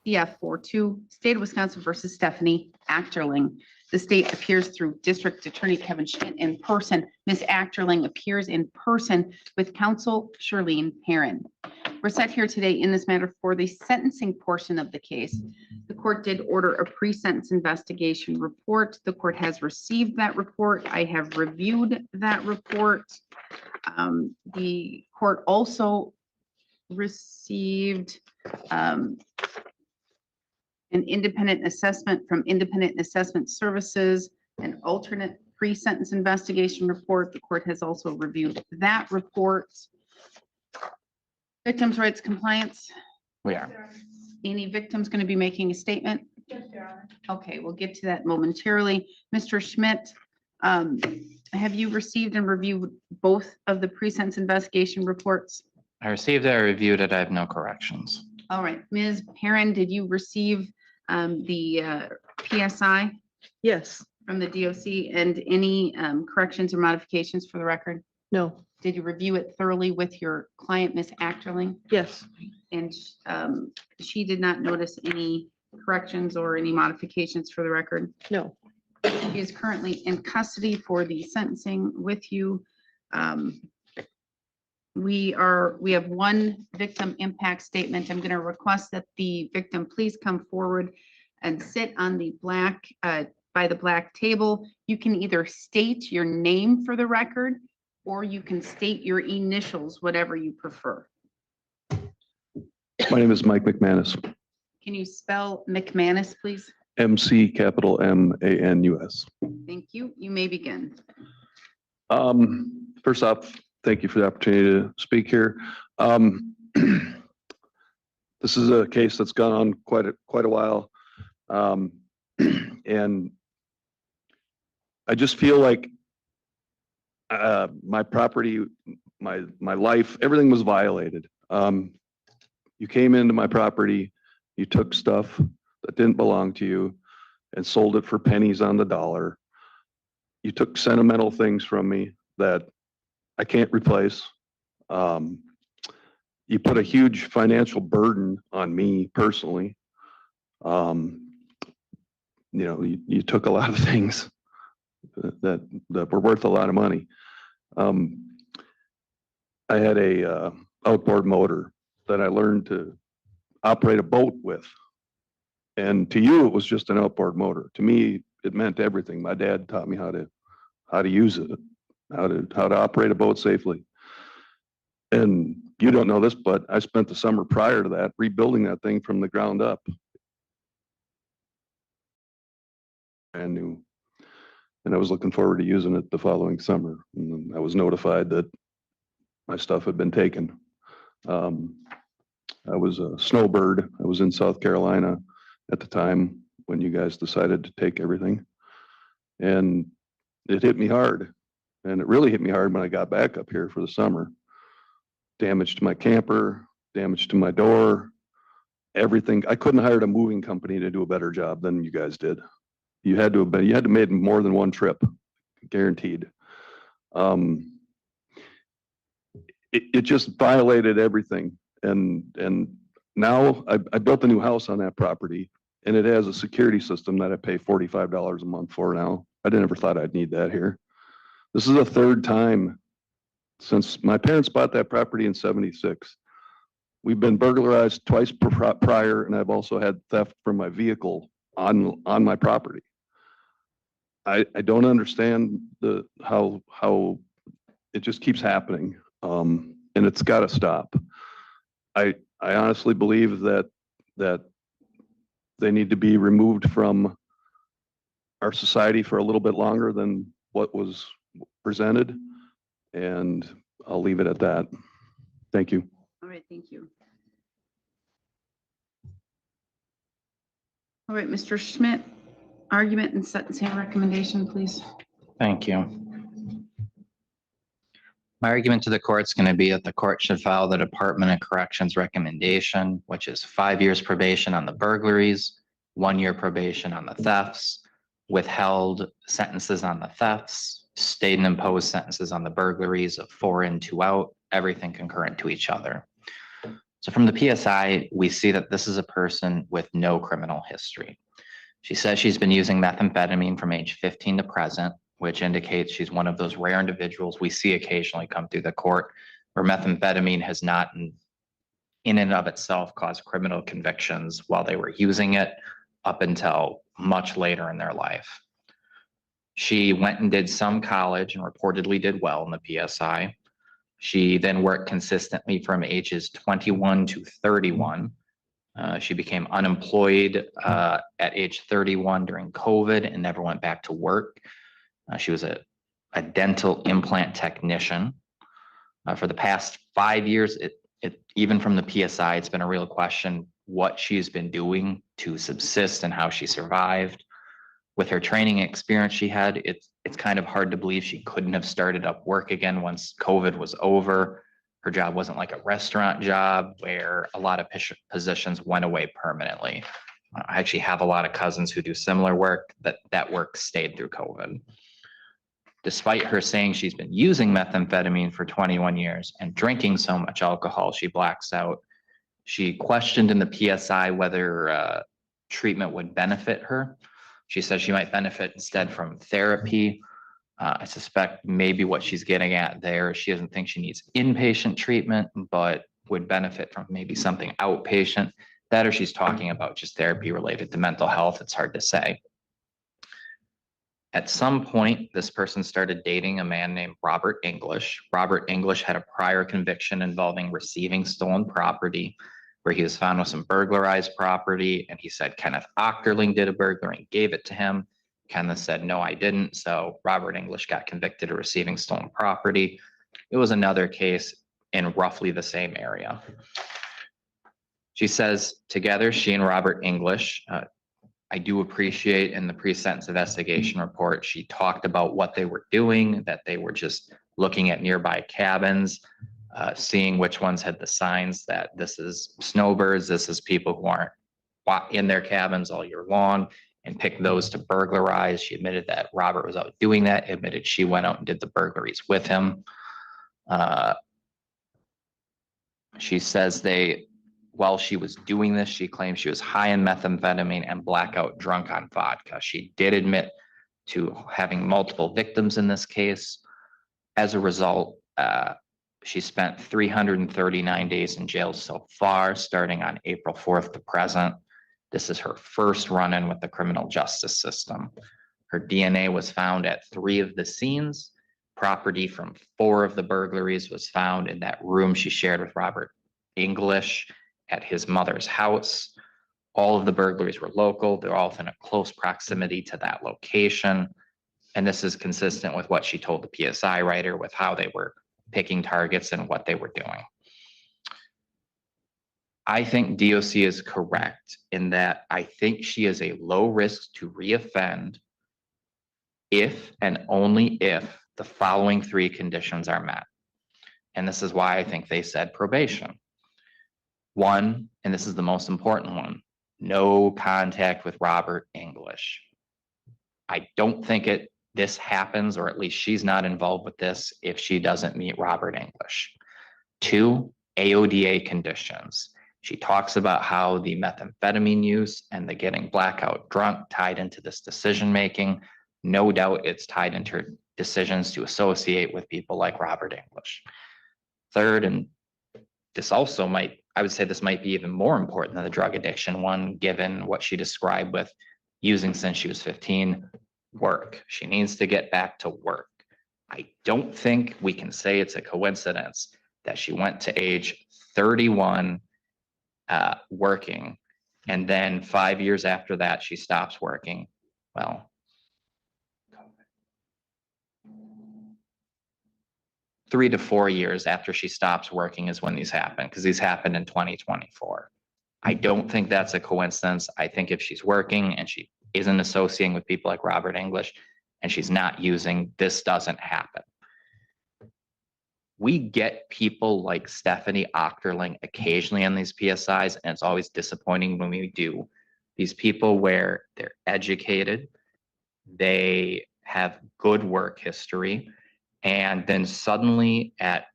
CF42, State of Wisconsin versus Stephanie Achterling. The state appears through District Attorney Kevin Schmidt in person. Ms. Achterling appears in person with counsel Charlene Perrin. We're set here today in this matter for the sentencing portion of the case. The court did order a pre-sentence investigation report. The court has received that report. I have reviewed that report. The court also received an independent assessment from Independent Assessment Services, an alternate pre-sentence investigation report. The court has also reviewed that report. Victims' rights compliance. We are. Any victims going to be making a statement? Yes, Your Honor. Okay, we'll get to that momentarily. Mr. Schmidt, have you received and reviewed both of the pre-sentence investigation reports? I received it, I reviewed it, I have no corrections. All right, Ms. Perrin, did you receive the PSI Yes. from the DOC and any corrections or modifications for the record? No. Did you review it thoroughly with your client, Ms. Achterling? Yes. And she did not notice any corrections or any modifications for the record? No. She is currently in custody for the sentencing with you. We have one victim impact statement. I'm going to request that the victim please come forward and sit on the black, by the black table. You can either state your name for the record, or you can state your initials, whatever you prefer. My name is Mike McManus, Can you spell McManus, please? MC capital MANUS. Thank you. You may begin. First off, thank you for the opportunity to speak here. This is a case that's gone on quite a while. And I just feel like my property, my life, everything was violated. You came into my property, you took stuff that didn't belong to you and sold it for pennies on the dollar. You took sentimental things from me that I can't replace. You put a huge financial burden on me personally. You took a lot of things that were worth a lot of money. I had a outboard motor that I learned to operate a boat with. And to you, it was just an outboard motor. To me, it meant everything. My dad taught me how to use it, how to operate a boat safely. And you don't know this, but I spent the summer prior to that rebuilding that thing from the ground up. And new. And I was looking forward to using it the following summer. And I was notified that my stuff had been taken. I was a snowbird. I was in South Carolina at the time when you guys decided to take everything. And it hit me hard. And it really hit me hard when I got back up here for the summer. Damage to my camper, damage to my door, everything. I couldn't hire a moving company to do a better job than you guys did. You had to have made more than one trip, guaranteed. It just violated everything. And now I built a new house on that property, and it has a security system that I pay $45 a month for now. I never thought I'd need that here. This is the third time since my parents bought that property in '76. We've been burglarized twice prior, and I've also had theft from my vehicle on my property. I don't understand how it just keeps happening, and it's got to stop. I honestly believe that they need to be removed from our society for a little bit longer than what was presented, and I'll leave it at that. Thank you. All right, thank you. All right, Mr. Schmidt, argument and sentencing recommendation, please. Thank you. My argument to the court is going to be that the court should follow the Department of Corrections recommendation, which is 5 years probation on the burglaries, 1 year probation on the thefts, withheld sentences on the thefts, state and imposed sentences on the burglaries of 4 in, 2 out, everything concurrent to each other. So from the PSI, we see that this is a person with no criminal history. She says she's been using methamphetamine from age 15 to present, which indicates she's one of those rare individuals we see occasionally come through the court where methamphetamine has not in and of itself caused criminal convictions while they were using it up until much later in their life. She went and did some college and reportedly did well in the PSI. She then worked consistently from ages 21 to 31. She became unemployed at age 31 during COVID and never went back to work. She was a dental implant technician. For the past 5 years, even from the PSI, it's been a real question what she's been doing to subsist and how she survived. With her training experience she had, it's kind of hard to believe she couldn't have started up work again once COVID was over. Her job wasn't like a restaurant job where a lot of positions went away permanently. I actually have a lot of cousins who do similar work that work stayed through COVID. Despite her saying she's been using methamphetamine for 21 years and drinking so much alcohol, she blacks out. She questioned in the PSI whether treatment would benefit her. She says she might benefit instead from therapy. I suspect maybe what she's getting at there, she doesn't think she needs inpatient treatment, but would benefit from maybe something outpatient. That or she's talking about just therapy related to mental health. It's hard to say. At some point, this person started dating a man named Robert English. Robert English had a prior conviction involving receiving stolen property, where he was found with some burglarized property, and he said Kenneth Ochterling did a burglary and gave it to him. Kenneth said, no, I didn't. So Robert English got convicted of receiving stolen property. It was another case in roughly the same area. She says together, she and Robert English, I do appreciate in the pre-sentence investigation report, she talked about what they were doing, that they were just looking at nearby cabins, seeing which ones had the signs that this is snowbirds, this is people who aren't in their cabins all year long, and picked those to burglarize. She admitted that Robert was out doing that, admitted she went out and did the burglaries with him. She says while she was doing this, she claims she was high in methamphetamine and blackout drunk on vodka. She did admit to having multiple victims in this case. As a result, she spent 339 days in jail so far, starting on April 4th to present. This is her first run-in with the criminal justice system. Her DNA was found at 3 of the scenes. Property from 4 of the burglaries was found in that room she shared with Robert English at his mother's house. All of the burglaries were local. They're all in a close proximity to that location. And this is consistent with what she told the PSI writer with how they were picking targets and what they were doing. I think DOC is correct in that I think she is a low risk to reoffend if and only if the following 3 conditions are met. And this is why I think they said probation. 1, and this is the most important one, no contact with Robert English. I don't think this happens, or at least she's not involved with this if she doesn't meet Robert English. 2, AODA conditions. She talks about how the methamphetamine use and the getting blackout drunk tied into this decision-making. No doubt it's tied into her decisions to associate with people like Robert English. 3rd, and this also I would say this might be even more important than the drug addiction one, given what she described with using since she was 15, work. She needs to get back to work. I don't think we can say it's a coincidence that she went to age 31 working, and then 5 years after that, she stops working. Well, 3 to 4 years after she stops working is when these happen, because these happened in 2024. I don't think that's a coincidence. I think if she's working and she isn't associating with people like Robert English and she's not using, this doesn't happen. We get people like Stephanie Ochterling occasionally on these PSIs, and it's always disappointing when we do. These people where they're educated, they have good work history, and then suddenly at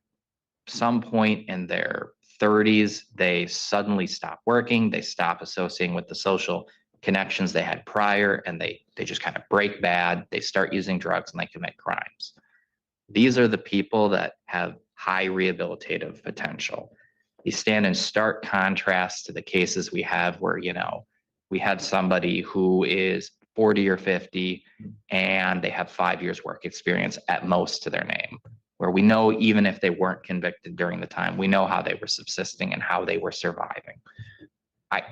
some point in their 30s, they suddenly stop working, they stop associating with the social connections they had prior, and they just kind of break bad, they start using drugs, and they commit crimes. These are the people that have high rehabilitative potential. These stand in stark contrast to the cases we have where, we had somebody who is 40 or 50 and they have 5 years work experience at most to their name, where we know even if they weren't convicted during the time, we know how they were subsisting and how they were surviving.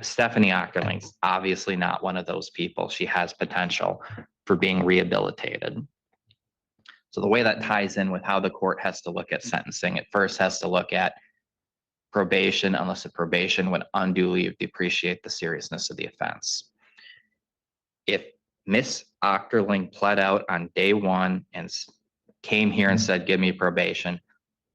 Stephanie Ockerling's obviously not one of those people. She has potential for being rehabilitated. So the way that ties in with how the court has to look at sentencing, it first has to look at probation, unless the probation would unduly depreciate the seriousness of the offense. If Miss Ockerling pled out on day one and came here and said, give me probation,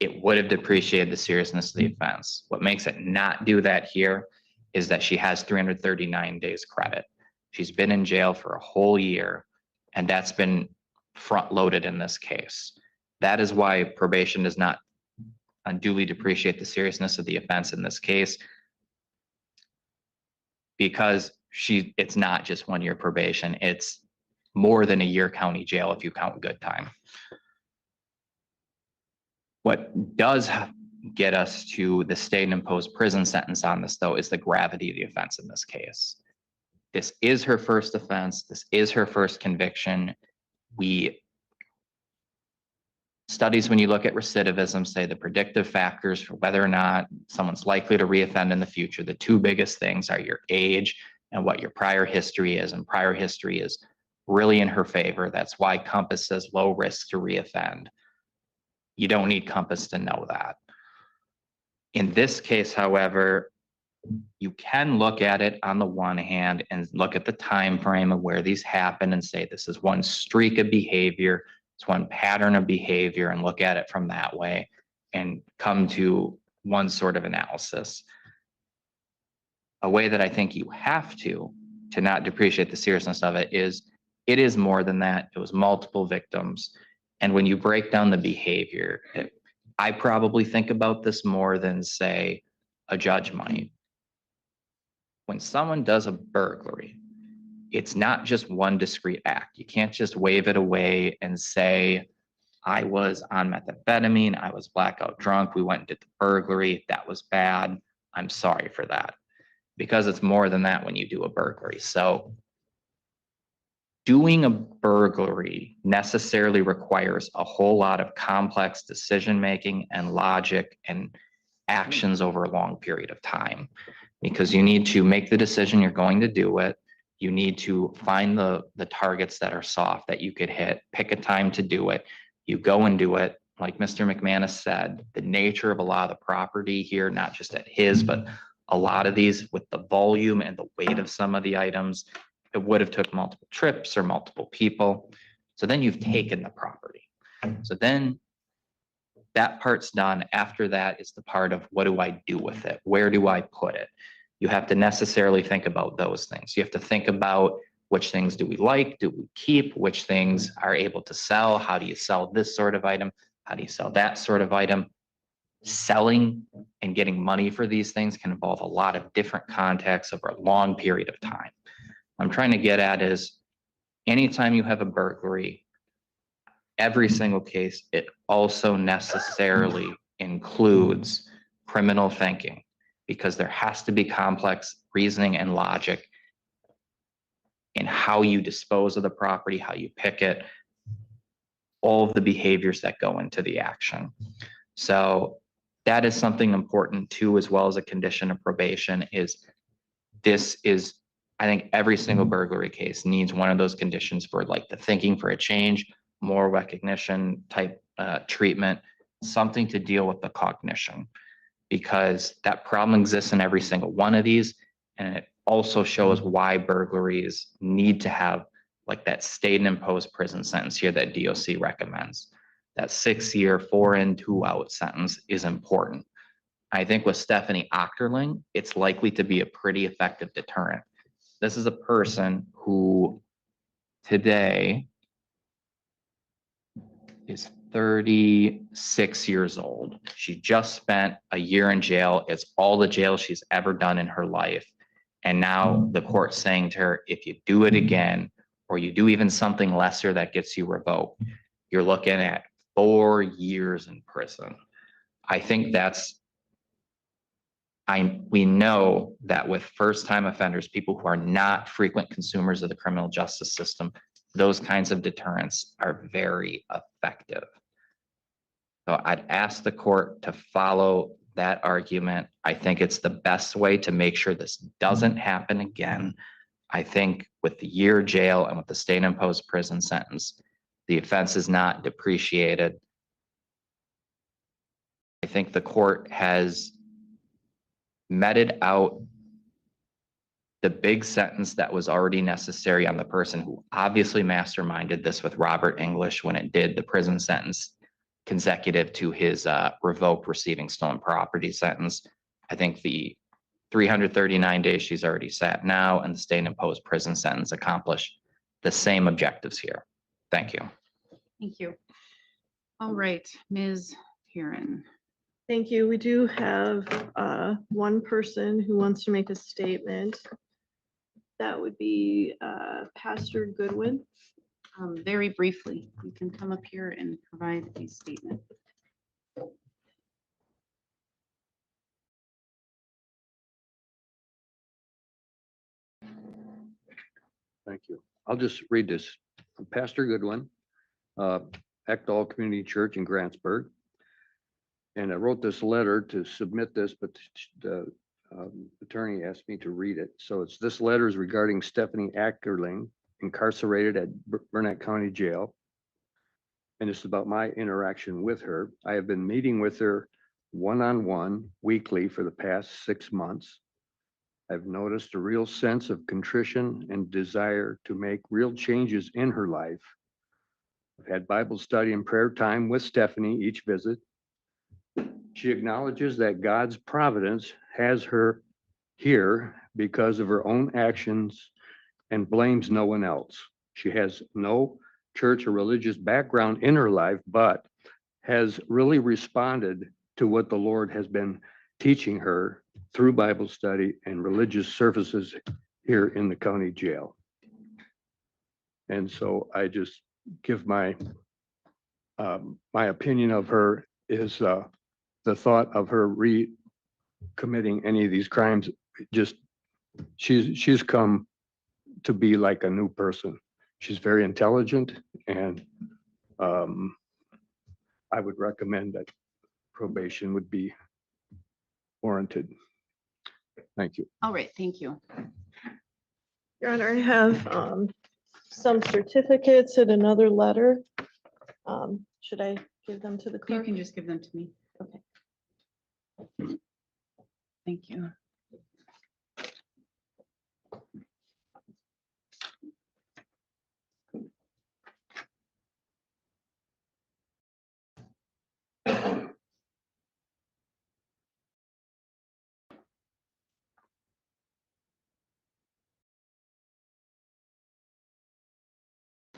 it would have depreciated the seriousness of the offense. What makes it not do that here is that she has 339 days credit. She's been in jail for a whole year, and that's been front loaded in this case. That is why probation does not unduly depreciate the seriousness of the offense in this case, because it's not just 1 year probation, it's more than a year county jail if you count good time. What does get us to the state imposed prison sentence on this, though, is the gravity of the offense in this case. This is her first offense. This is her first conviction. Studies, when you look at recidivism, say the predictive factors for whether or not someone's likely to reoffend in the future, the two biggest things are your age and what your prior history is. And prior history is really in her favor. That's why Compass says low risk to reoffend. You don't need Compass to know that. In this case, however, you can look at it on the one hand and look at the time frame of where these happen and say this is one streak of behavior, it's one pattern of behavior, and look at it from that way and come to one sort of analysis. A way that I think you have to not depreciate the seriousness of it is more than that. It was multiple victims. And when you break down the behavior, I probably think about this more than, say, a judge might. When someone does a burglary, it's not just one discrete act. You can't just wave it away and say, I was on methamphetamine, I was blackout drunk, we went and did the burglary, that was bad, I'm sorry for that. Because it's more than that when you do a burglary. So doing a burglary necessarily requires a whole lot of complex decision-making and logic and actions over a long period of time, because you need to make the decision you're going to do it. You need to find the targets that are soft that you could hit, pick a time to do it. You go and do it. Like Mr. McManus said, the nature of a lot of the property here, not just at his, but a lot of these, with the volume and the weight of some of the items, it would have took multiple trips or multiple people. So then you've taken the property. So then that part's done. After that is the part of, what do I do with it? Where do I put it? You have to necessarily think about those things. You have to think about which things do we like, do we keep, which things are able to sell, how do you sell this sort of item, how do you sell that sort of item. Selling and getting money for these things can involve a lot of different contexts over a long period of time. What I'm trying to get at is, anytime you have a burglary, every single case, it also necessarily includes criminal thinking, because there has to be complex reasoning and logic in how you dispose of the property, how you pick it, all of the behaviors that go into the action. So that is something important too, as well as a condition of probation. I think every single burglary case needs one of those conditions for, like, the thinking for a change, more recognition type treatment, something to deal with the cognition, because that problem exists in every single one of these. And it also shows why burglaries need to have, like, that state and imposed prison sentence here that DOC recommends. That 6-year, 4 in, 2 out sentence is important. I think with Stephanie Ockerling, it's likely to be a pretty effective deterrent. This is a person who today is 36 years old. She just spent a year in jail. It's all the jail she's ever done in her life. And now the court's saying to her, if you do it again, or you do even something lesser that gets you revoked, you're looking at 4 years in prison. I think we know that with first-time offenders, people who are not frequent consumers of the criminal justice system, those kinds of deterrents are very effective. So I'd ask the court to follow that argument. I think it's the best way to make sure this doesn't happen again. I think with the year jail and with the state imposed prison sentence, the offense is not depreciated. I think the court has meted out the big sentence that was already necessary on the person who obviously masterminded this with Robert English when it did the prison sentence consecutive to his revoked receiving stolen property sentence. I think the 339 days she's already sat now and the state imposed prison sentence accomplish the same objectives here. Thank you. Thank you. All right, Ms. Perrin. Thank you. We do have one person who wants to make a statement. That would be Pastor Goodwin. Very briefly, you can come up here and provide a statement. Thank you. I'll just read this. I'm Pastor Goodwin, Echdal Community Church in Grantsburg. And I wrote this letter to submit this, but the attorney asked me to read it. So this letter is regarding Stephanie Ackerling, incarcerated at Burnett County Jail. And it's about my interaction with her. I have been meeting with her one-on-one weekly for the past 6 months. I've noticed a real sense of contrition and desire to make real changes in her life. I've had Bible study and prayer time with Stephanie each visit. She acknowledges that God's providence has her here because of her own actions and blames no one else. She has no church or religious background in her life, but has really responded to what the Lord has been teaching her through Bible study and religious services here in the county jail. And so I just give my opinion of her is the thought of her recommitting any of these crimes. Just she's come to be like a new person. She's very intelligent, and I would recommend that probation would be warranted. Thank you. All right, thank you. Your Honor, I have some certificates and another letter. Should I give them to the You clerk? can just give them to me. Okay. Thank you.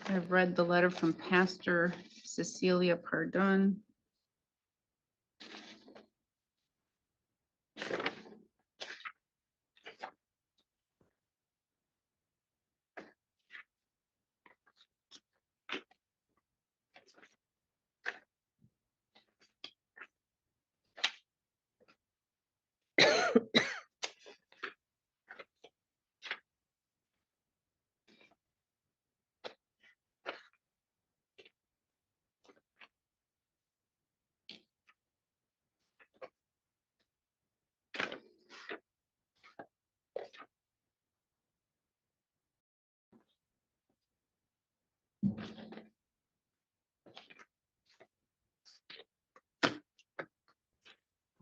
I've read the letter from Pastor Cecilia Pardon.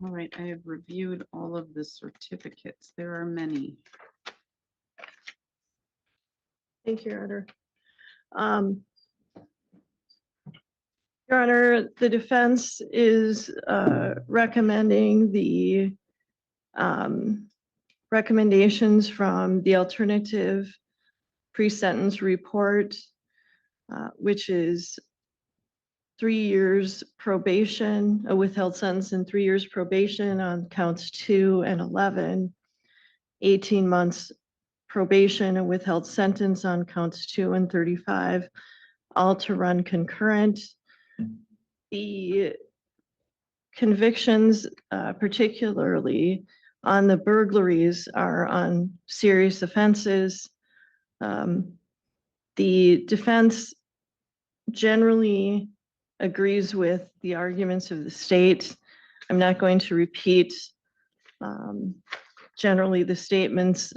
All right, I have reviewed all of the certificates. There are many. Thank you, Your Honor. Your Honor, the defense is recommending the recommendations from the alternative pre-sentence report, which is 3 years probation, a withheld sentence and 3 years probation on counts 2 and 11, 18 months probation and withheld sentence on counts 2 and 35, all to run concurrent. The convictions, particularly on the burglaries, are on serious offenses. The defense generally agrees with the arguments of the state. I'm not going to repeat generally the statements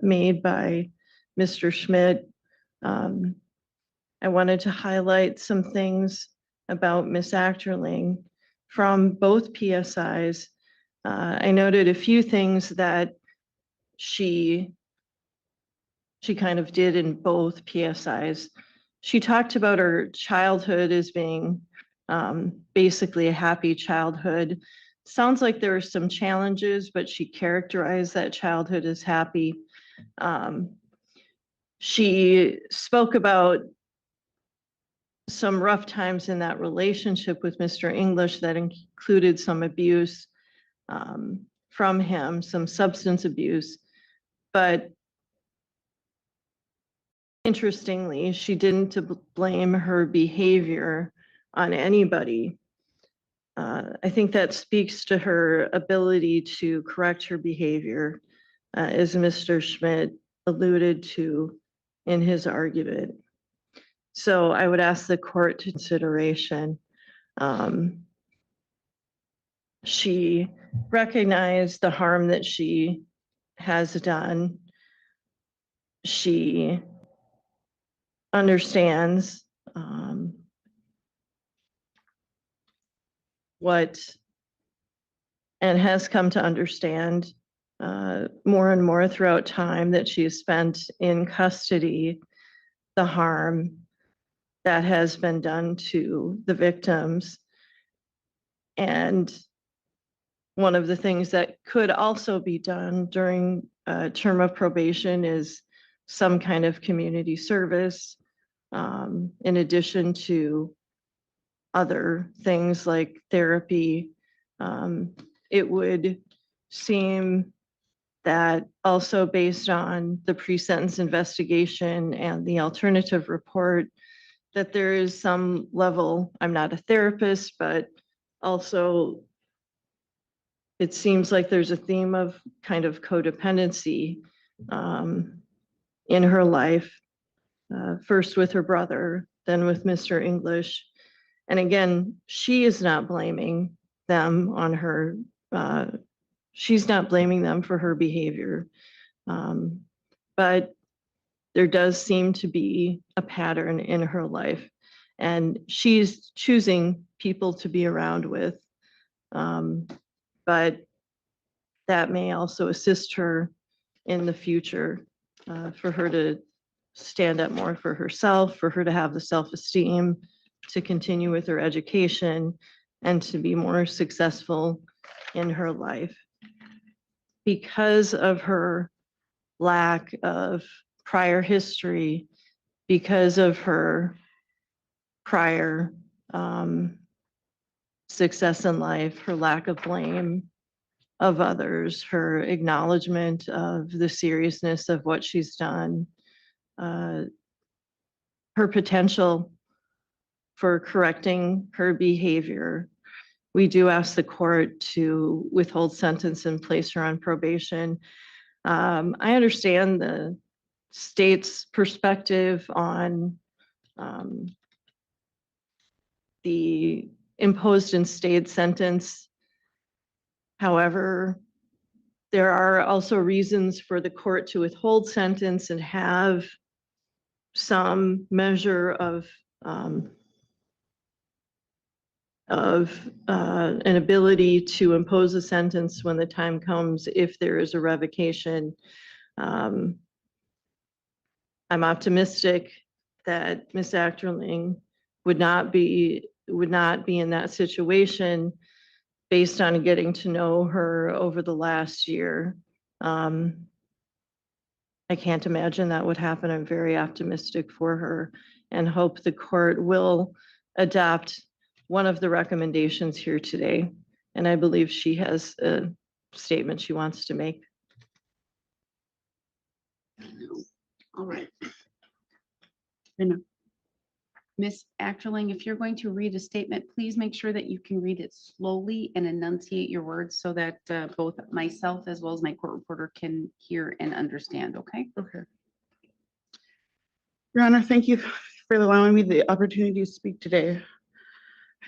made by Mr. Schmidt. I wanted to highlight some things about Ms. Achterling from both PSIs. I noted a few things that she kind of did in both PSIs. She talked about her childhood as being basically a happy childhood. Sounds like there were some challenges, but she characterized that childhood as happy. She spoke about some rough times in that relationship with Mr. English that included some abuse from him, some substance abuse. But interestingly, she didn't blame her behavior on anybody. I think that speaks to her ability to correct her behavior, as Mr. Schmidt alluded to in his argument. So I would ask the court to consideration. She recognized the harm that she has done. She understands what and has come to understand more and more throughout time that she has spent in custody, the harm that has been done to the victims. And one of the things that could also be done during a term of probation is some kind of community service, in addition to other things like therapy. It would seem that also based on the pre-sentence investigation and the alternative report, that there is some level, I'm not a therapist, but also it seems like there's a theme of kind of codependency in her life, first with her brother, then with Mr. English. And again, she is not blaming them on her, she's not blaming them for her behavior. But there does seem to be a pattern in her life, and she's choosing people to be around with. But that may also assist her in the future, for her to stand up more for herself, for her to have the self-esteem to continue with her education and to be more successful in her life. Because of her lack of prior history, because of her prior success in life, her lack of blame of others, her acknowledgement of the seriousness of what she's done, her potential for correcting her behavior. We do ask the court to withhold sentence and place her on probation. I understand the state's perspective on the imposed and stayed sentence. However, there are also reasons for the court to withhold sentence and have some measure of an ability to impose a sentence when the time comes if there is a revocation. I'm optimistic that Ms. Achterling would not be in that situation based on getting to know her over the last year. I can't imagine that would happen. I'm very optimistic for her and hope the court will adopt one of the recommendations here today. And I believe she has a statement she wants to make. All right. Ms. Acterling, if you're going to read a statement, please make sure that you can read it slowly and enunciate your words so that both myself as well as my court reporter can hear and understand, okay? Okay. Your Honor, thank you for allowing me the opportunity to speak today.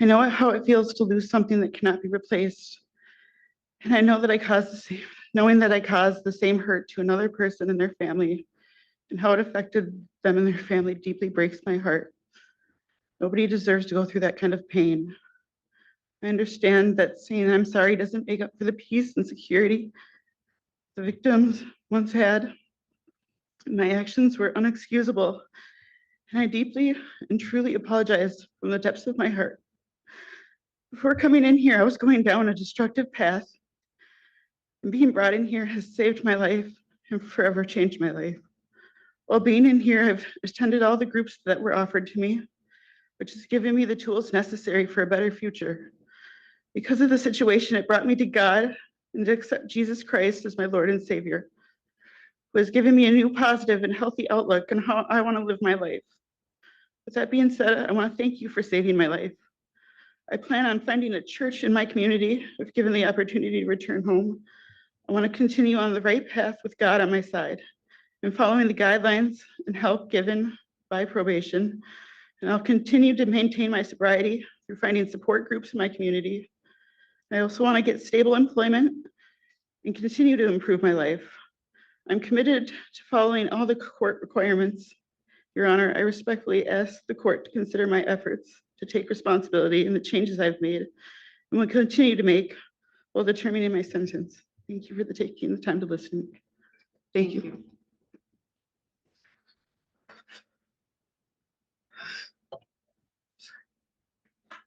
I know how it feels to lose something that cannot be replaced. And I know that knowing that I caused the same hurt to another person and their family and how it affected them and their family deeply breaks my heart. Nobody deserves to go through that kind of pain. I understand that saying I'm sorry doesn't make up for the peace and security the victims once had. My actions were unexcusable, and I deeply and truly apologize from the depths of my heart. Before coming in here, I was going down a destructive path, and being brought in here has saved my life and forever changed my life. While being in here, I've attended all the groups that were offered to me, which has given me the tools necessary for a better future. Because of the situation, it brought me to God and to accept Jesus Christ as my Lord and Savior, who has given me a new positive and healthy outlook on how I want to live my life. With that being said, I want to thank you for saving my life. I plan on finding a church in my community if given the opportunity to return home. I want to continue on the right path with God on my side and following the guidelines and help given by probation. And I'll continue to maintain my sobriety through finding support groups in my community. I also want to get stable employment and continue to improve my life. I'm committed to following all the court requirements. Your Honor, I respectfully ask the court to consider my efforts to take responsibility in the changes I've made and will continue to make while determining my sentence. Thank you for taking the time to listen. Thank you.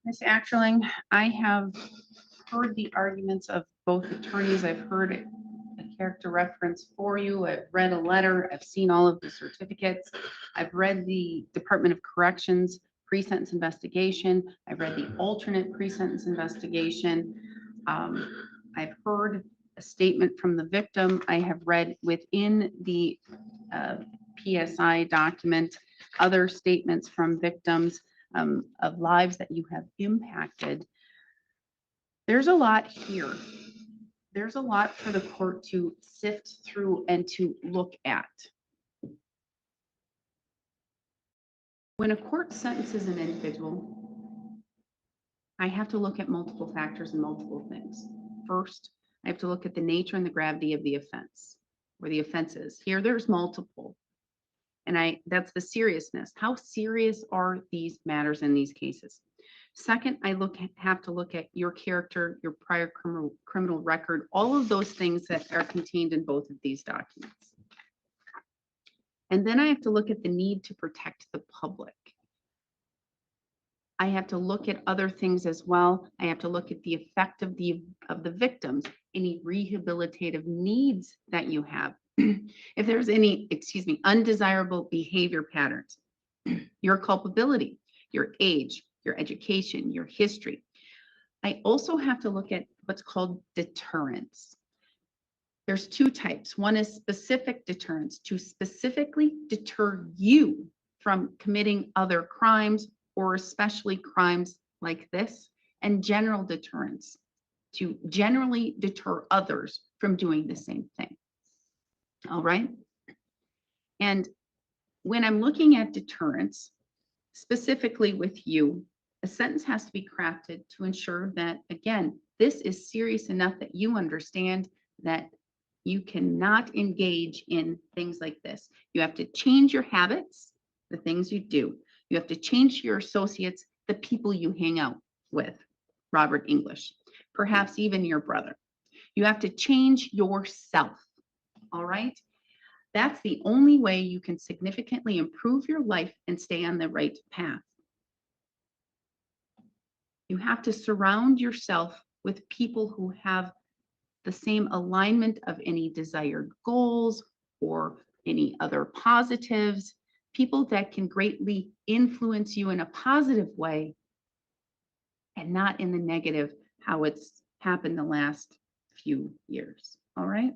Ms. Acterling, I have heard the arguments of both attorneys. I've heard a character reference for you. I've read a letter. I've seen all of the certificates. I've read the Department of Corrections pre-sentence investigation. I've read the alternate pre-sentence investigation. I've heard a statement from the victim. I have read within the PSI document other statements from victims of lives that you have impacted. There's a lot here. There's a lot for the court to sift through and to look at. When a court sentences an individual, I have to look at multiple factors and multiple things. First, I have to look at the nature and the gravity of the offense, or the offenses. Here, there's multiple. And that's the seriousness. How serious are these matters in these cases? Second, I have to look at your character, your prior criminal record, all of those things that are contained in both of these documents. And then I have to look at the need to protect the public. I have to look at other things as well. I have to look at the effect of the victims, any rehabilitative needs that you have. If there's any, undesirable behavior patterns, your culpability, your age, your education, your history. I also have to look at what's called deterrence. There's two types. One is specific deterrence, to specifically deter you from committing other crimes, or especially crimes like this, and general deterrence, to generally deter others from doing the same thing. All right. And when I'm looking at deterrence, specifically with you, a sentence has to be crafted to ensure that, again, this is serious enough that you understand that you cannot engage in things like this. You have to change your habits, the things you do. You have to change your associates, the people you hang out with, Robert English, perhaps even your brother. You have to change yourself. All right. That's the only way you can significantly improve your life and stay on the right path. You have to surround yourself with people who have the same alignment of any desired goals or any other positives, people that can greatly influence you in a positive way and not in the negative, how it's happened the last few years, all right?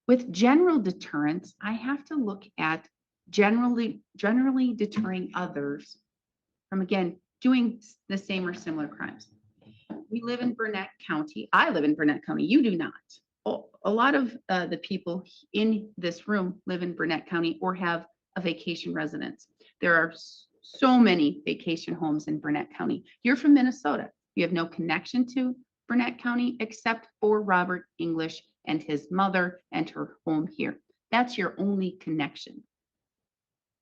With general deterrence, I have to look at generally deterring others from, again, doing the same or similar crimes. We live in Burnett County. I live in Burnett County. You do not. A lot of the people in this room live in Burnett County or have a vacation residence. There are so many vacation homes in Burnett County. You're from Minnesota. You have no connection to Burnett County except for Robert English and his mother and her home here. That's your only connection.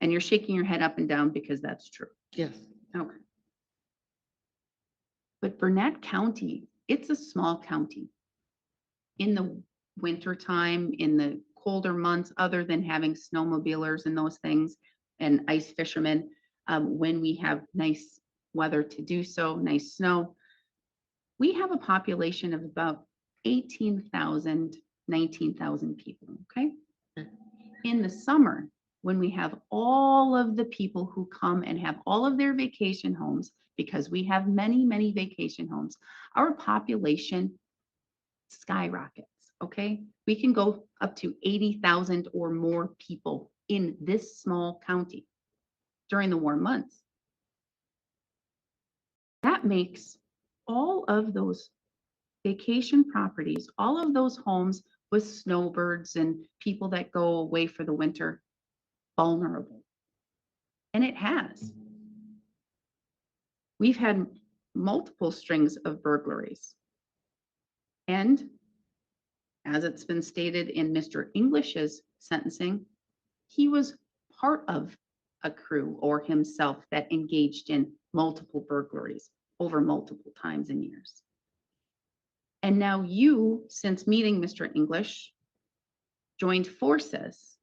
And you're shaking your head up and down because that's true. Yes. Okay. But Burnett County, it's a small county. In the winter time, in the colder months, other than having snowmobilers and those things and ice fishermen, when we have nice weather to do so, nice snow, we have a population of about 18,000, 19,000 people, okay? In the summer, when we have all of the people who come and have all of their vacation homes, because we have many, many vacation homes, our population skyrockets, okay? We can go up to 80,000 or more people in this small county during the warm months. That makes all of those vacation properties, all of those homes with snowbirds and people that go away for the winter, vulnerable. And it has. We've had multiple strings of burglaries. And as it's been stated in Mr. English's sentencing, he was part of a crew or himself that engaged in multiple burglaries over multiple times and years. And now you, since meeting Mr. English, joined forces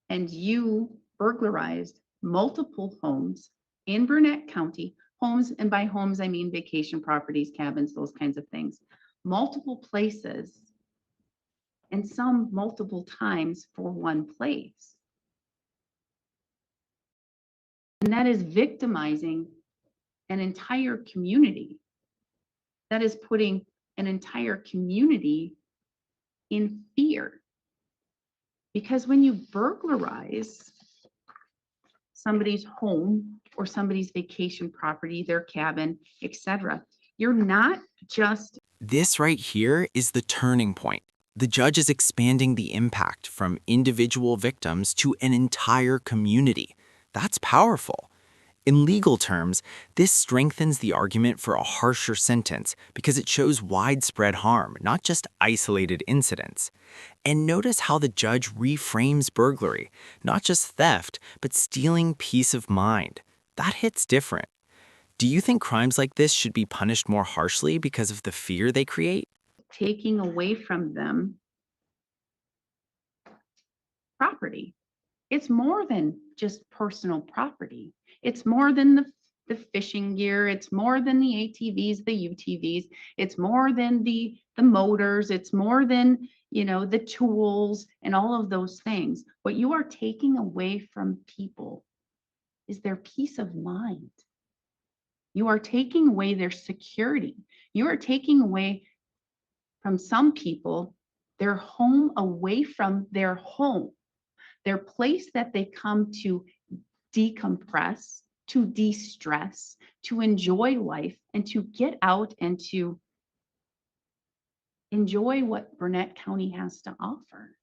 and you burglarized multiple homes in Burnett County, homes, and by homes, I mean vacation properties, cabins, those kinds of things, multiple places, and some multiple times for one place. And that is victimizing an entire community. That is putting an entire community in fear. Because when you burglarize somebody's home or somebody's vacation property, their cabin, etc., you're not just. This right here is the turning point. The judge is expanding the impact from individual victims to an entire community. That's powerful. In legal terms, this strengthens the argument for a harsher sentence because it shows widespread harm, not just isolated incidents. And notice how the judge reframes burglary, not just theft, but stealing peace of mind. That hits different. Do you think crimes like this should be punished more harshly because of the fear they create? Taking away from them property. It's more than just personal property. It's more than the fishing gear. It's more than the ATVs, the UTVs. It's more than the motors. It's more than, the tools and all of those things. What you are taking away from people is their peace of mind. You are taking away their security. You are taking away from some people their home away from their home, their place that they come to decompress, to de-stress, to enjoy life, and to get out and to enjoy what Burnett County has to offer.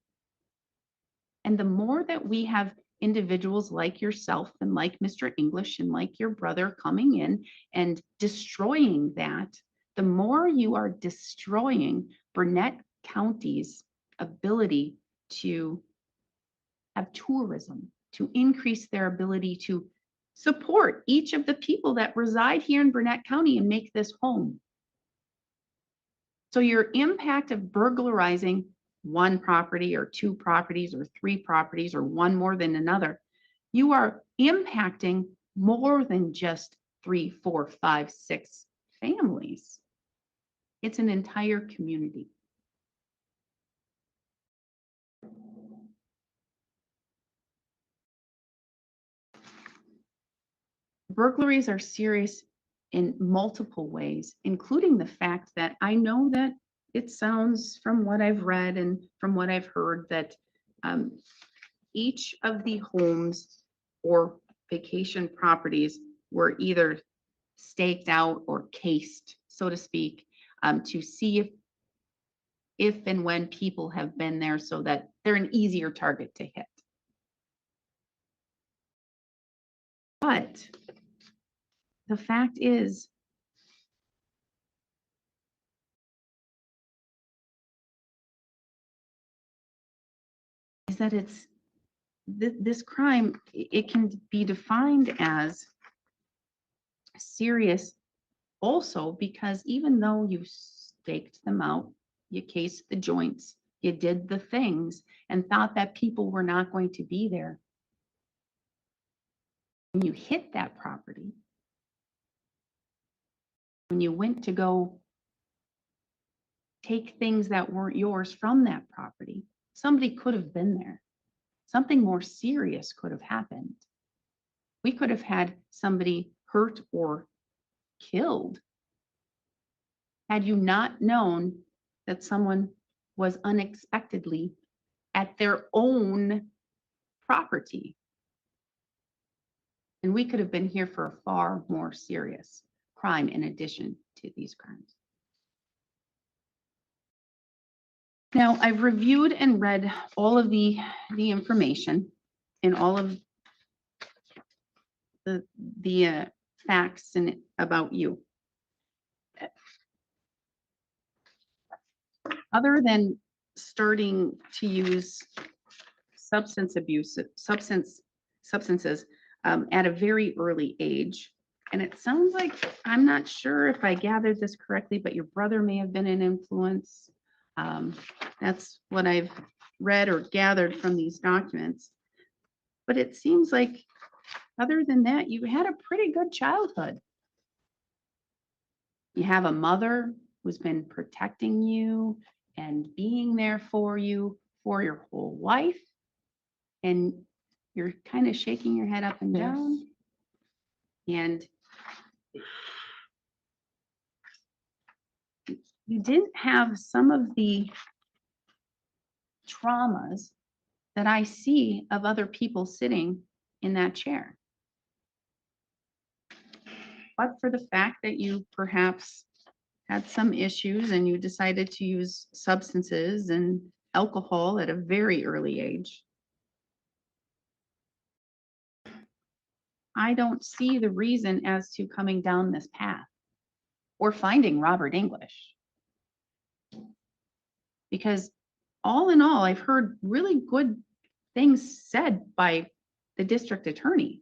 And the more that we have individuals like yourself and like Mr. English and like your brother coming in and destroying that, the more you are destroying Burnett County's ability to have tourism, to increase their ability to support each of the people that reside here in Burnett County and make this home. So your impact of burglarizing one property or two properties or three properties or one more than another, you are impacting more than just 3, 4, 5, 6 families. It's an entire community. Burglaries are serious in multiple ways, including the fact that I know that it sounds from what I've read and from what I've heard that each of the homes or vacation properties were either staked out or cased, so to speak, to see if and when people have been there so that they're an easier target to hit. But the fact is, that it's this crime, it can be defined as serious also because even though you staked them out, you cased the joints, you did the things and thought that people were not going to be there. When you hit that property, when you went to go take things that weren't yours from that property, somebody could have been there. Something more serious could have happened. We could have had somebody hurt or killed had you not known that someone was unexpectedly at their own property. And we could have been here for a far more serious crime in addition to these crimes. Now, I've reviewed and read all of the information and all of the facts and about you. Other than starting to use substances at a very early age, and it sounds like, I'm not sure if I gathered this correctly, but your brother may have been an influence. That's what I've read or gathered from these documents. But it seems like, other than that, you had a pretty good childhood. You have a mother who's been protecting you and being there for you for your whole life. And you're kind of shaking your head up and Yes. down. And you didn't have some of the traumas that I see of other people sitting in that chair. But for the fact that you perhaps had some issues and you decided to use substances and alcohol at a very early age, I don't see the reason as to coming down this path or finding Robert English. Because all in all, I've heard really good things said by the district attorney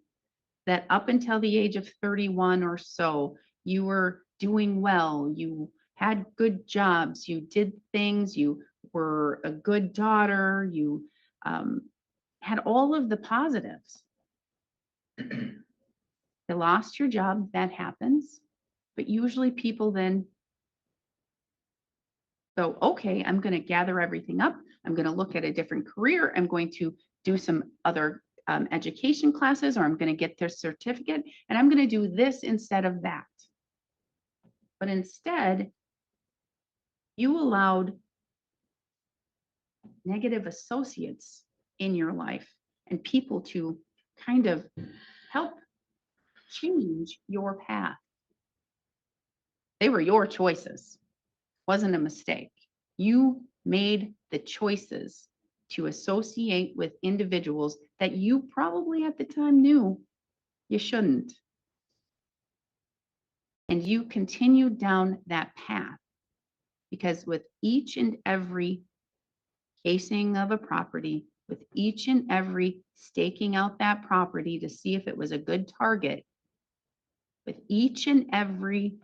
that up until the age of 31 or so, you were doing well, you had good jobs, you did things, you were a good daughter, you had all of the positives. You lost your job, that happens, but usually people then go, okay, I'm going to gather everything up, I'm going to look at a different career, I'm going to do some other education classes, or I'm going to get their certificate, and I'm going to do this instead of that. But instead, you allowed negative associates in your life and people to kind of help change your path. They were your choices. Wasn't a mistake. You made the choices to associate with individuals that you probably at the time knew you shouldn't. And you continued down that path because with each and every casing of a property, with each and every staking out that property to see if it was a good target, with each and every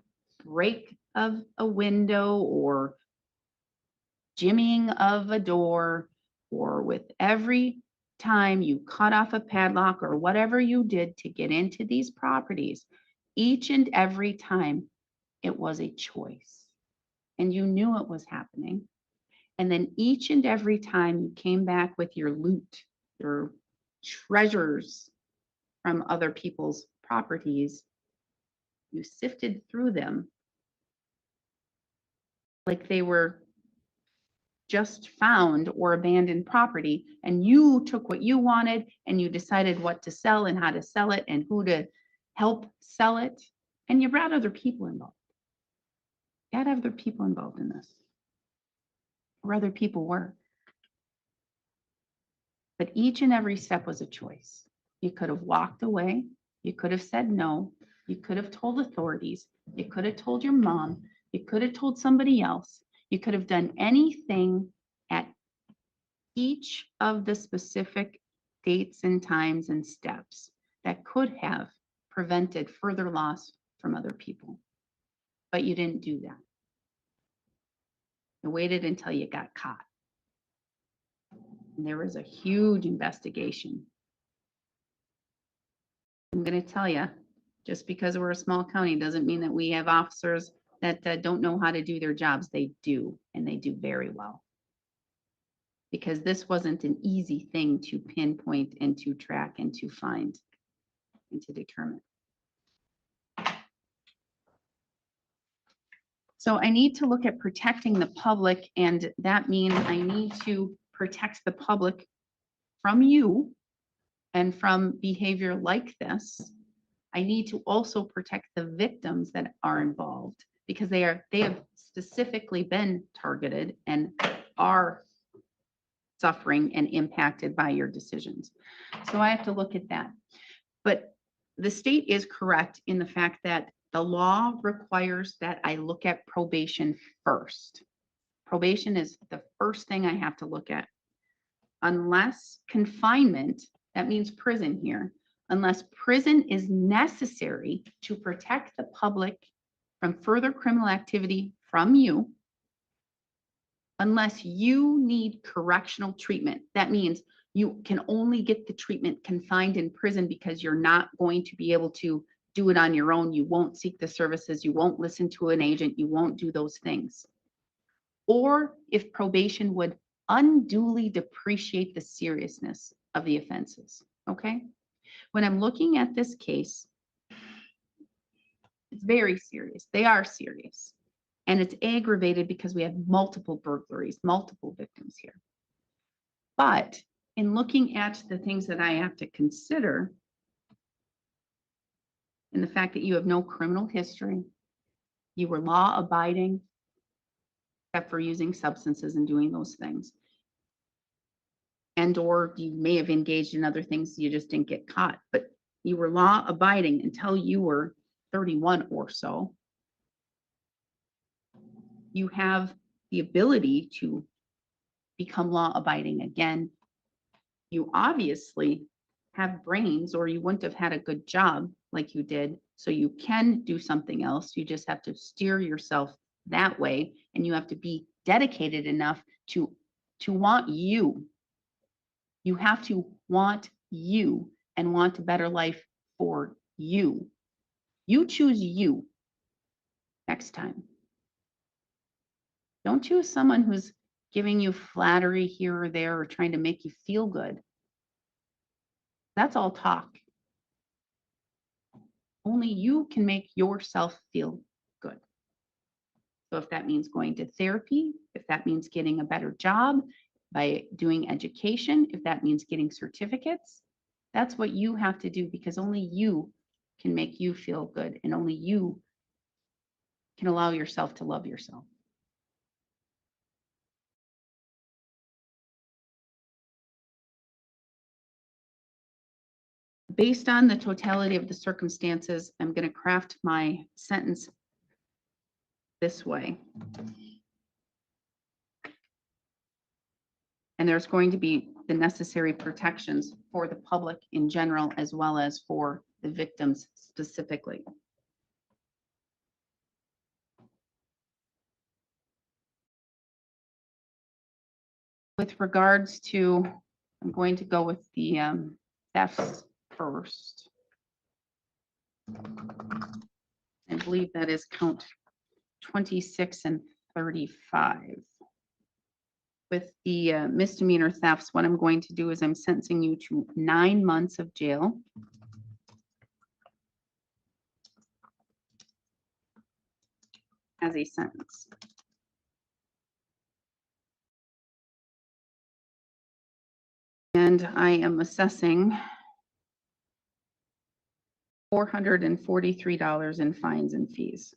break of a window or jimmying of a door, or with every time you cut off a padlock or whatever you did to get into these properties, each and every time it was a choice and you knew it was happening. And then each and every time you came back with your loot, your treasures from other people's properties, You sifted through them like they were just found or abandoned property, and you took what you wanted and you decided what to sell and how to sell it and who to help sell it, and you brought other people involved. You had other people involved in this, or other people were. But each and every step was a choice. You could have walked away. You could have said no. You could have told authorities. You could have told your mom. You could have told somebody else. You could have done anything at each of the specific dates and times and steps that could have prevented further loss from other people. But you didn't do that. You waited until you got caught. And there was a huge investigation. I'm going to tell you, just because we're a small county doesn't mean that we have officers that don't know how to do their jobs. They do, and they do very well. Because this wasn't an easy thing to pinpoint and to track and to find and to determine. So I need to look at protecting the public, and that means I need to protect the public from you and from behavior like this. I need to also protect the victims that are involved, because they have specifically been targeted and are suffering and impacted by your decisions. So I have to look at that. But the state is correct in the fact that the law requires that I look at probation first. Probation is the first thing I have to look at. Unless confinement, that means prison here, unless prison is necessary to protect the public from further criminal activity from you, unless you need correctional treatment, that means you can only get the treatment confined in prison because you're not going to be able to do it on your own. You won't seek the services. You won't listen to an agent. You won't do those things. Or if probation would unduly depreciate the seriousness of the offenses, okay? When I'm looking at this case, it's very serious. They are serious. And it's aggravated because we have multiple burglaries, multiple victims here. But in looking at the things that I have to consider, and the fact that you have no criminal history, you were law abiding, except for using substances and doing those things. And or you may have engaged in other things, you just didn't get caught, but you were law abiding until you were 31 or so. You have the ability to become law abiding again. You obviously have brains, or you wouldn't have had a good job like you did. So you can do something else. You just have to steer yourself that way. And you have to be dedicated enough to want you. You have to want you and want a better life for you. You choose you next time. Don't choose someone who's giving you flattery here or there or trying to make you feel good. That's all talk. Only you can make yourself feel good. So if that means going to therapy, if that means getting a better job by doing education, if that means getting certificates, that's what you have to do, because only you can make you feel good, and only you can allow yourself to love yourself. Based on the totality of the circumstances, I'm going to craft my sentence this way. And there's going to be the necessary protections for the public in general, as well as for the victims specifically. With regards to, I'm going to go with the thefts first. I believe that is count 26 and 35. With the misdemeanor thefts, what I'm going to do is I'm sentencing you to 9 months of jail. as a sentence. And I am assessing $443 in fines and fees.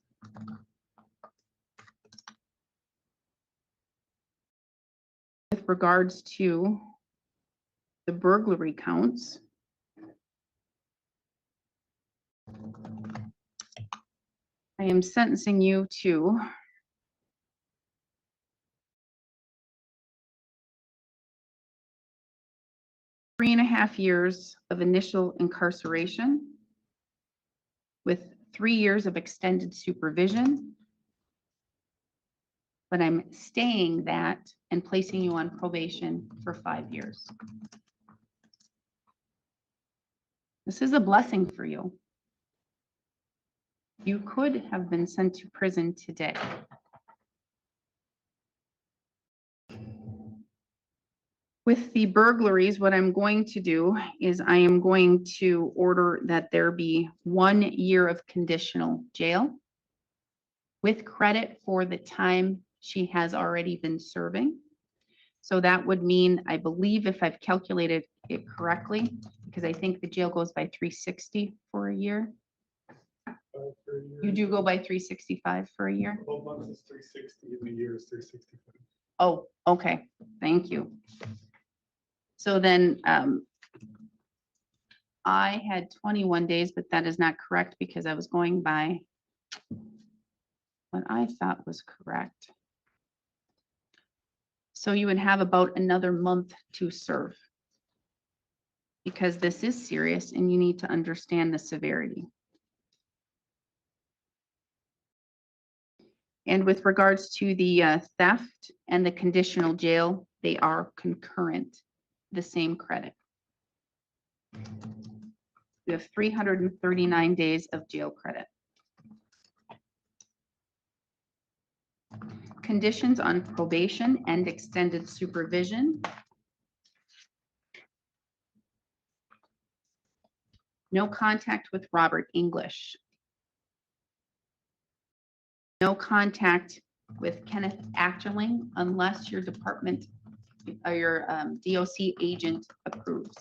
With regards to the burglary counts, I am sentencing you to three and a half years of initial incarceration with 3 years of extended supervision. But I'm staying that and placing you on probation for 5 years. This is a blessing for you. You could have been sent to prison today. With the burglaries, what I'm going to do is I am going to order that there be 1 year of conditional jail with credit for the time she has already been serving. So that would mean, I believe if I've calculated it correctly, because I think the jail goes by 360 for a year. You do go by 365 for a year? 12 months is 360 and a year is 365. Oh, okay, thank you. So then I had 21 days, but that is not correct because I was going by what I thought was correct. So you would have about another month to serve because this is serious and you need to understand the severity. And with regards to the theft and the conditional jail, they are concurrent, the same credit. You have 339 days of jail credit. Conditions on probation and extended supervision. No contact with Robert English. No contact with Kenneth Achterling unless your department or your DOC agent approves.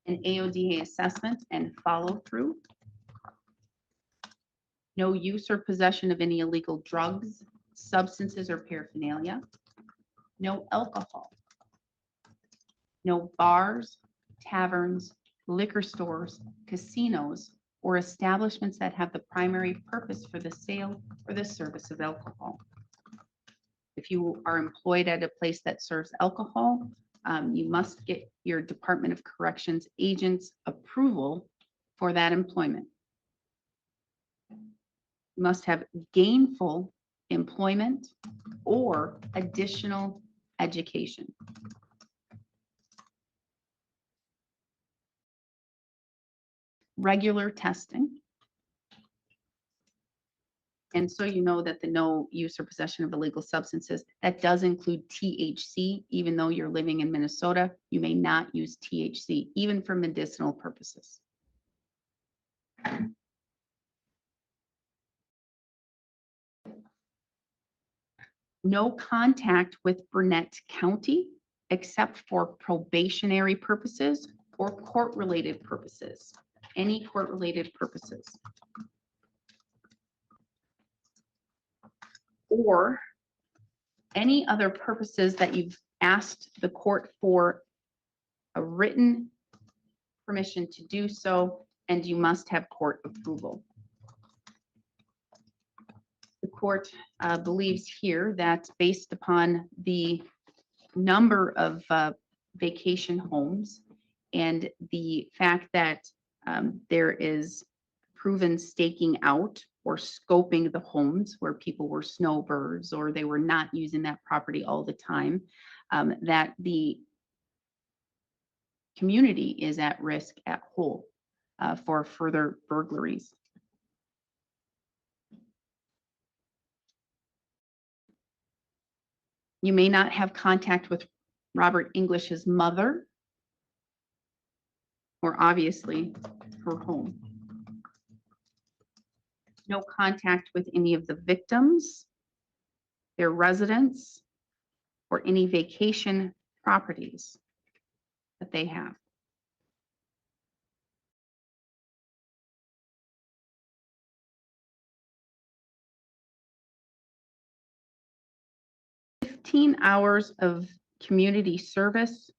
An AODA assessment and follow through. No use or possession of any illegal drugs, substances, or paraphernalia. No alcohol. No bars, taverns, liquor stores, casinos, or establishments that have the primary purpose for the sale or the service of alcohol. If you are employed at a place that serves alcohol, you must get your Department of Corrections agent's approval for that employment. You must have gainful employment or additional education. Regular testing. And so you know that the no use or possession of illegal substances, that does include THC. Even though you're living in Minnesota, you may not use THC, even for medicinal purposes. No contact with Burnett County except for probationary purposes or court-related purposes. Any court-related purposes. Or any other purposes that you've asked the court for a written permission to do so, and you must have court approval. The court believes here that based upon the number of vacation homes and the fact that there is proven staking out or scoping the homes where people were snowbirds or they were not using that property all the time, that the community is at risk at whole for further burglaries. You may not have contact with Robert English's mother or obviously her home. No contact with any of the victims, their residents, or any vacation properties that they have. "15 hours of community service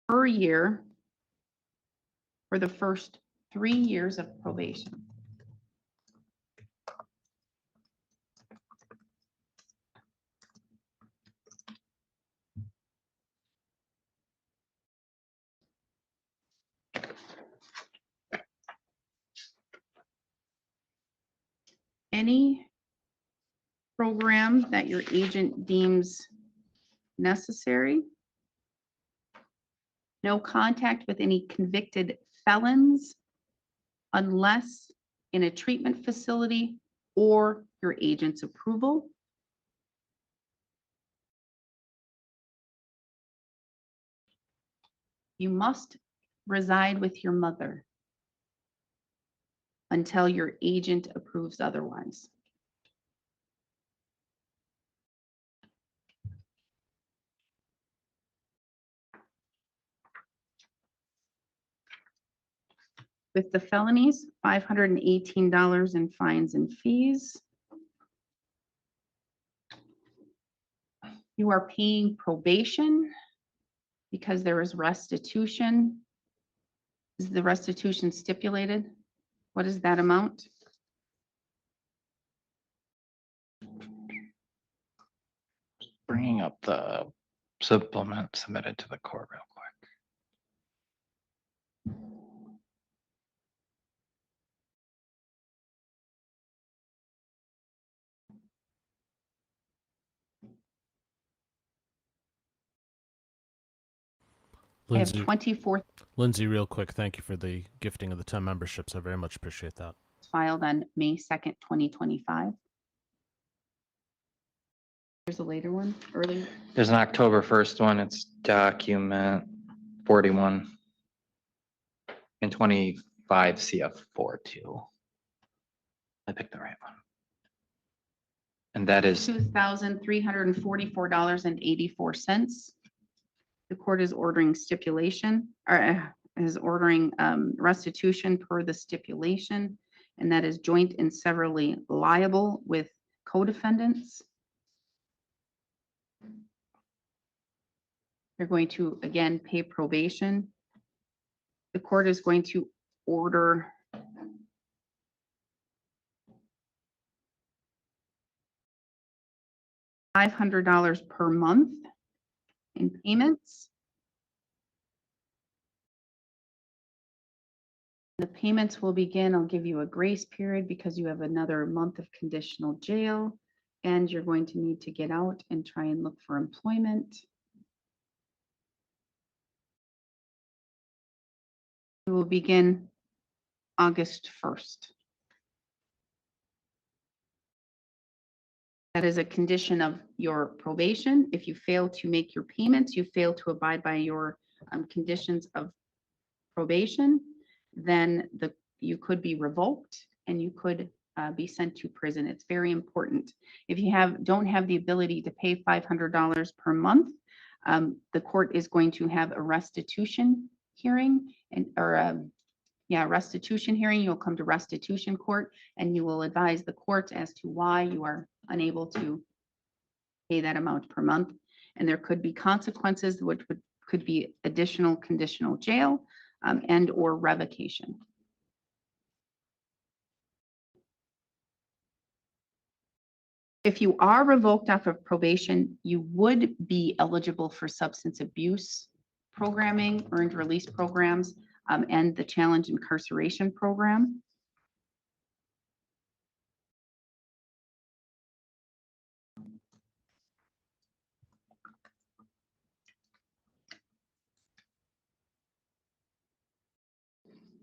per year for the first 3 years of probation." Any program that your agent deems necessary. No contact with any convicted felons unless in a treatment facility or your agent's approval. You must reside with your mother until your agent approves otherwise. With the felonies, $518 in fines and fees. You are paying probation because there is restitution. Is the restitution stipulated? What is that amount? Bringing up the supplement submitted to the court real quick. I have Lindsay, 24 Lindsay, real quick, thank you for the gifting of the 10 memberships. I very much appreciate that. filed on May 2nd, 2025. There's a later one, earlier. There's an October 1st one. It's document 41 and 25 CF42. I picked the right one. And that is $2,344.84. The court is ordering stipulation, or is ordering restitution per the stipulation, and that is joint and severally liable with co-defendants. They're going to, again, pay probation. The court is going to order $500 per month in payments. The payments will begin, I'll give you a grace period because you have another month of conditional jail and you're going to need to get out and try and look for employment. It will begin August 1st. That is a condition of your probation. If you fail to make your payments, you fail to abide by your conditions of probation, then you could be revoked and you could be sent to prison. It's very important. If you don't have the ability to pay $500 per month, the court is going to have a restitution hearing restitution hearing. You'll come to restitution court and you will advise the court as to why you are unable to pay that amount per month. And there could be consequences, which could be additional conditional jail and or revocation. If you are revoked off of probation, you would be eligible for substance abuse programming, earned release programs, and the challenge incarceration program.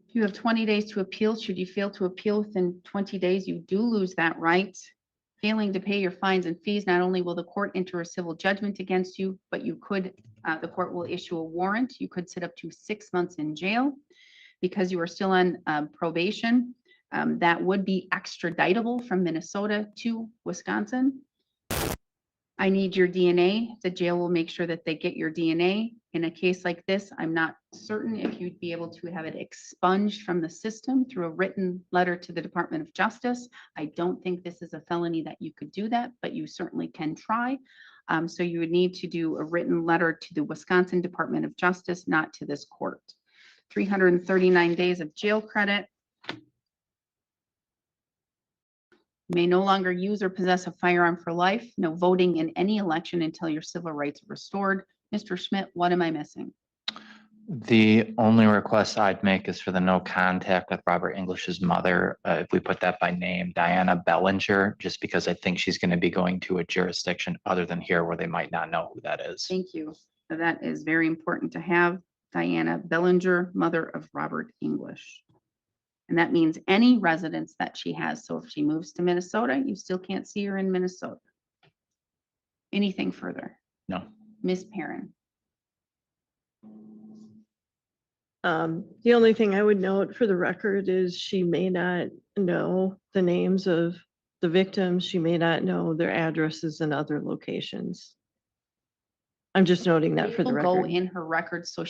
You have 20 days to appeal. Should you fail to appeal within 20 days, you do lose that right. Failing to pay your fines and fees, not only will the court enter a civil judgment against you, but you could, the court will issue a warrant. You could sit up to 6 months in jail. because you are still on probation, that would be extraditable from Minnesota to Wisconsin. I need your DNA. The jail will make sure that they get your DNA. In a case like this, I'm not certain if you'd be able to have it expunged from the system through a written letter to the Department of Justice. I don't think this is a felony that you could do that, but you certainly can try. So you would need to do a written letter to the Wisconsin Department of Justice, not to this court. 339 days of jail credit. May no longer use or possess a firearm for life. No voting in any election until your civil rights are restored. Mr. Schmidt, what am I missing? The only request I'd make is for the no contact with Robert English's mother. If we put that by name, Diana Bellinger, just because I think she's going to be going to a jurisdiction other than here where they might not know who that is. Thank you. So that is very important to have. Diana Bellinger, mother of Robert English. And that means any residence that she has. So if she moves to Minnesota, you still can't see her in Minnesota. Anything further? No. Ms. Perrin. The only thing I would note for the record is she may not know the names of the victims. She may not know their addresses in other locations. I'm just noting that for the Will go record. in her records so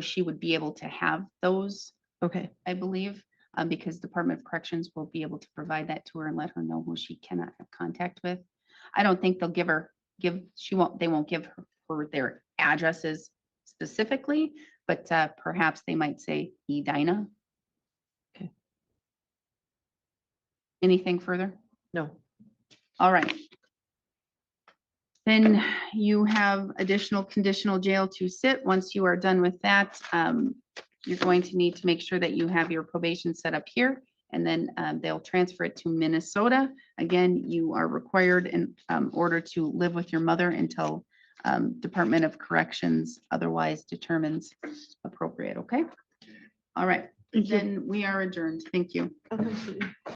she would be able to have those, Okay, I believe, because Department of Corrections will be able to provide that to her and let her know who she cannot have contact with. I don't think they'll they won't give her their addresses specifically, but perhaps they might say Edina. Okay. Anything further? no. All right. Then you have additional conditional jail to sit. Once you are done with that, you're going to need to make sure that you have your probation set up here, and then they'll transfer it to Minnesota. Again, you are required in order to live with your mother until Department of Corrections otherwise determines appropriate, okay? All right, Thank you. then we are adjourned. Thank you. Okay.